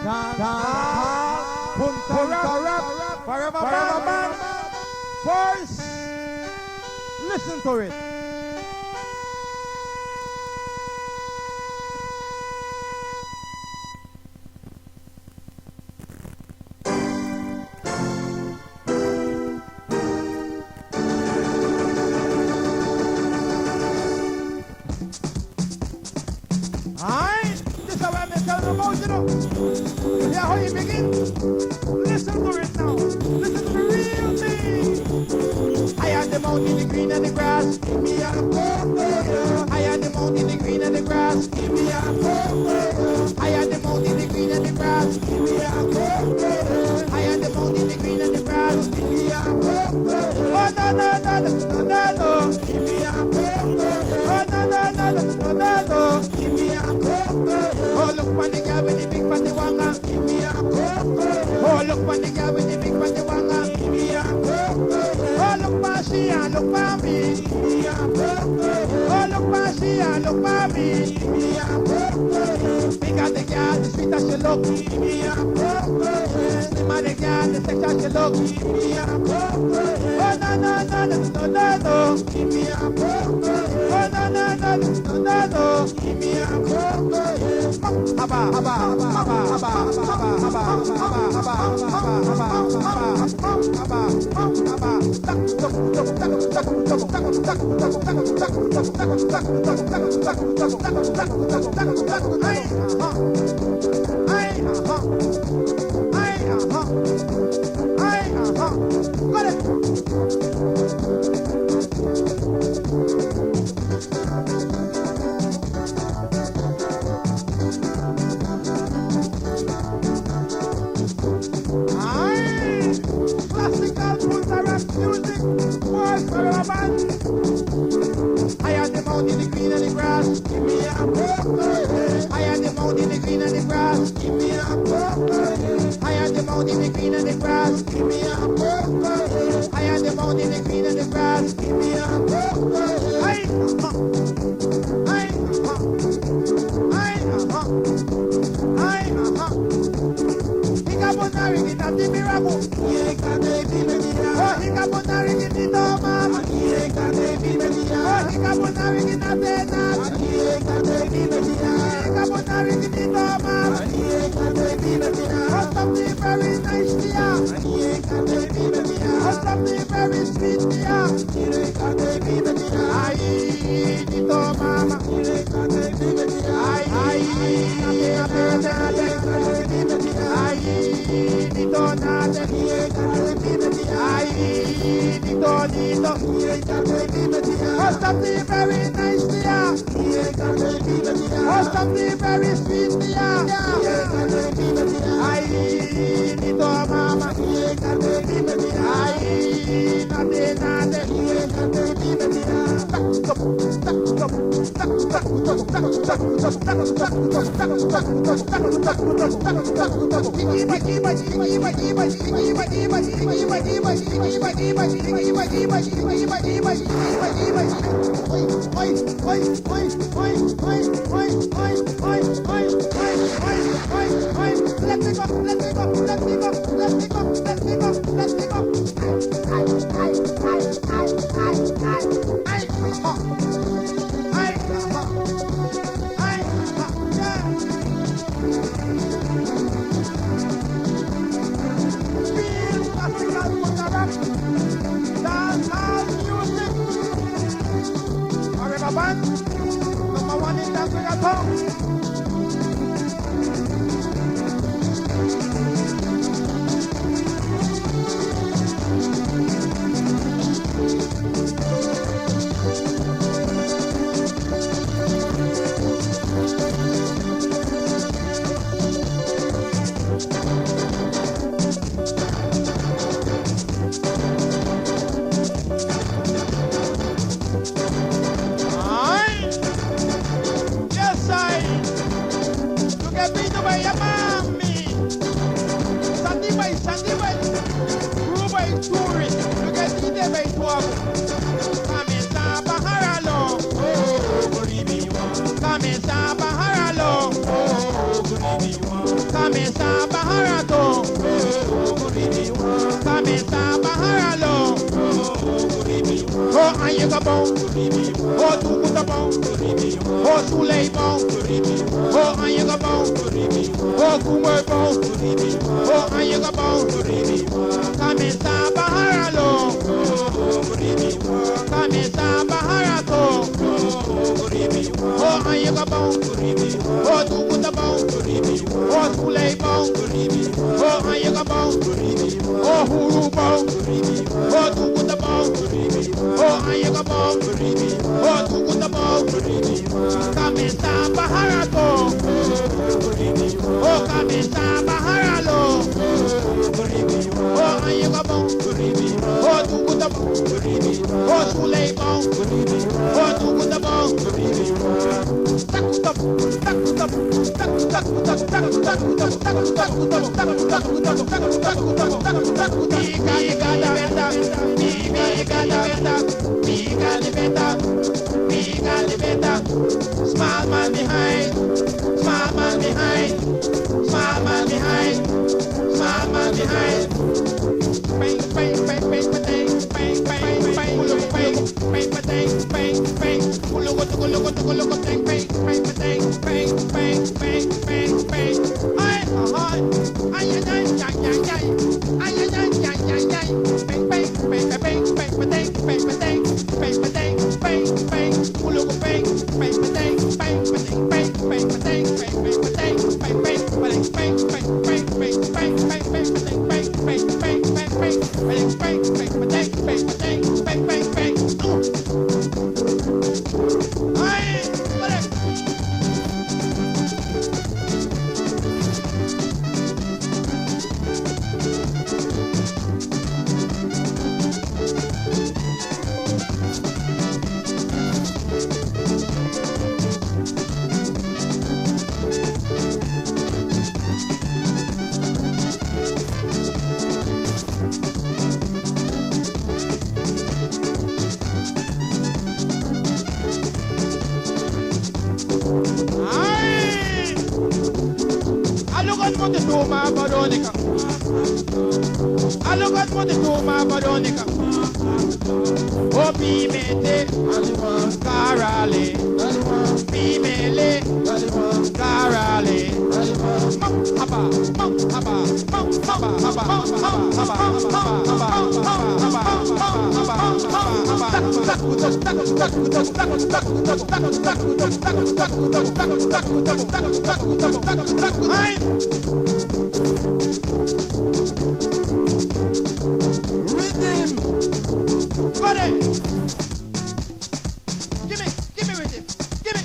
Punta Rock, Forever Band. First, listen to it. This is what I'm telling you about, you know. Yeah, how you begin? Listen to it now. Listen to the real me. I am the mountain, the green and the grass. Give me a purple. I am the mountain, the green and the grass. Give me a purple. I am the mountain, the green and the grass. Give me a purple. I am the mountain, the green and the grass. Give me a purple. Oh no no no no no no. Give me a purple. Oh no no no no no no. Give me a purple. Oh look for the guy with the big fatty wanga. Give me a purple. Oh look for the guy with the big fatty wanga. Give me a purple. Oh look for she and look for me. Give me a purple. Oh look for she and look for me. Give me a purple. Because the girl the sweet as she look. Give me a purple. The man the girl the sex as she look. Give me a purple. Oh no no no no no no no. Give me a purple. Oh no no no no no no. Give me a purple. Haba haba haba haba haba haba classical Punta Rock music, boys forever band. I am the mountain, the green and the grass. Give me a purple. I am the mountain, the green and the grass. Give me a purple. I am the mountain, the green and the grass. Give me a purple. I am the mountain, the green and the grass. Give me a purple. Hikabonari kitati mirabu. Hikate bimedia. Oh hikabonari kitito mama. Hikate bimedia. Oh hikabonari kitapena. Hikate bimedia. Hikabonari kitito mama. Hikate bimedia. Oh something very nice dear. Hikate bimedia. Oh something very sweet dear. Hikate bimedia. Ay kitito mama. Hikate bimedia. Ay kitapena. Donate, oh something very nice dear. Oh something very sweet dear. Ay, nito mama. Ay, nate. Band, number one in dancing at home. Come in, Kamesa Baharato. Kamesa Baharalo. Oh, Ayagabon. Oh, Tukutabon. Oh, Suleibon. Oh, Ayagabon. Oh, Kumerbon. Oh, Ayagabon. Kamesa Baharalo. Kamesa Baharato. Oh, Ayagabon. Oh, Tukutabon. Oh, Suleibon. Oh, Ayagabon. Oh, Hurubon. Oh, Tukutabon. Oh, Ayagabon. Oh, Tukutabon. Kamesa Baharato. Oh, Kamesa Baharalo. Oh, Ayagabon. Oh, Tukutabon. Oh, Suleibon. Oh, Tukutabon. Small man behind, small man behind, small man behind, small man behind. Bang, bang, bang, bang, bang, bang, bang, bang, bang, bang, bang, bang, bang, Veronica. Alogat mo de tuma Veronica. O pimete, carale, pimele, carale. Haba, haba, rhythm. Got it. Give me rhythm. Give me.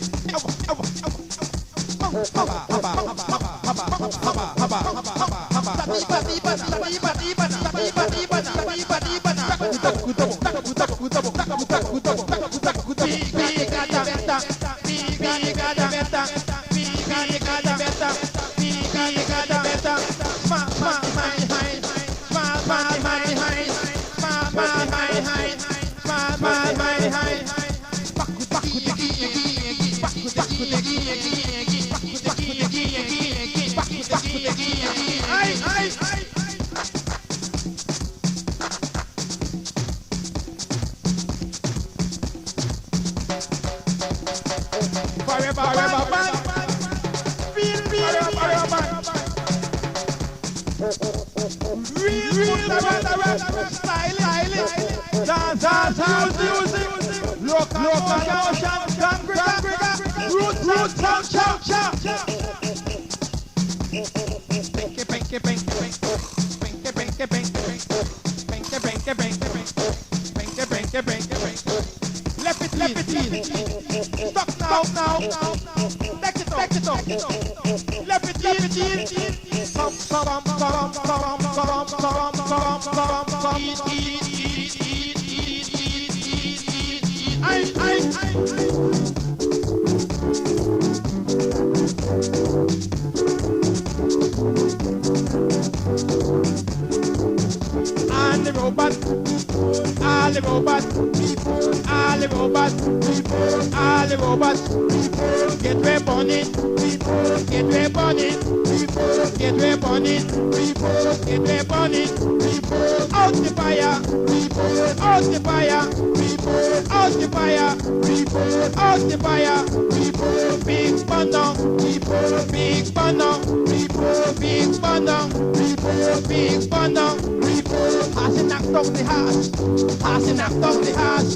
get red on it, people, get red on it, people, get red on it, people, get red on it, people, out the fire, people, out the fire, people, out the fire, people, out the fire, people, big banner, people, big banner, people, big banner, people, big banner, people, passing knock down the hash, passing knock down the hash,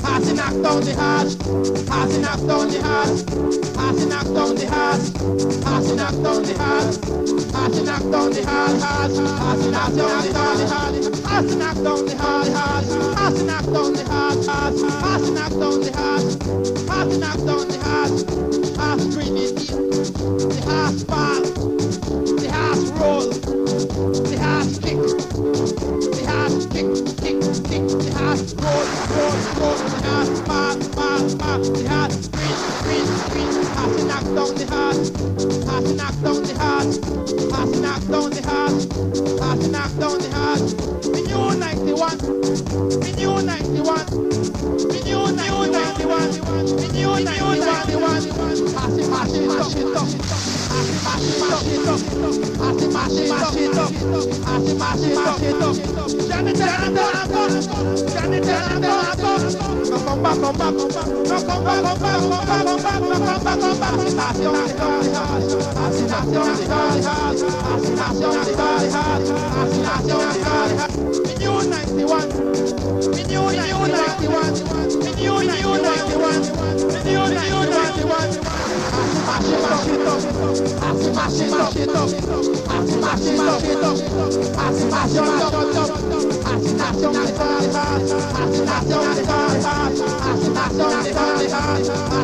passing knock down the hash, passing knock down the hash, passing knock down the hash, passing knock down the hash, passing knock down the hash, passing knock down the hash, passing knock down the hash, passing knock down the hash, passing knock down the hash, passing knock down the hash, hash Trinity, the hash pass, the hash roll, the hash kick, the hash kick, kick, kick, the hash roll, the hash pass, the hash green, passing knock down the hash, passing knock down the hash, passing knock down the hash, passing knock down the hash. The new 91, the new 91, the new 91, the new 91, passing up, passing up,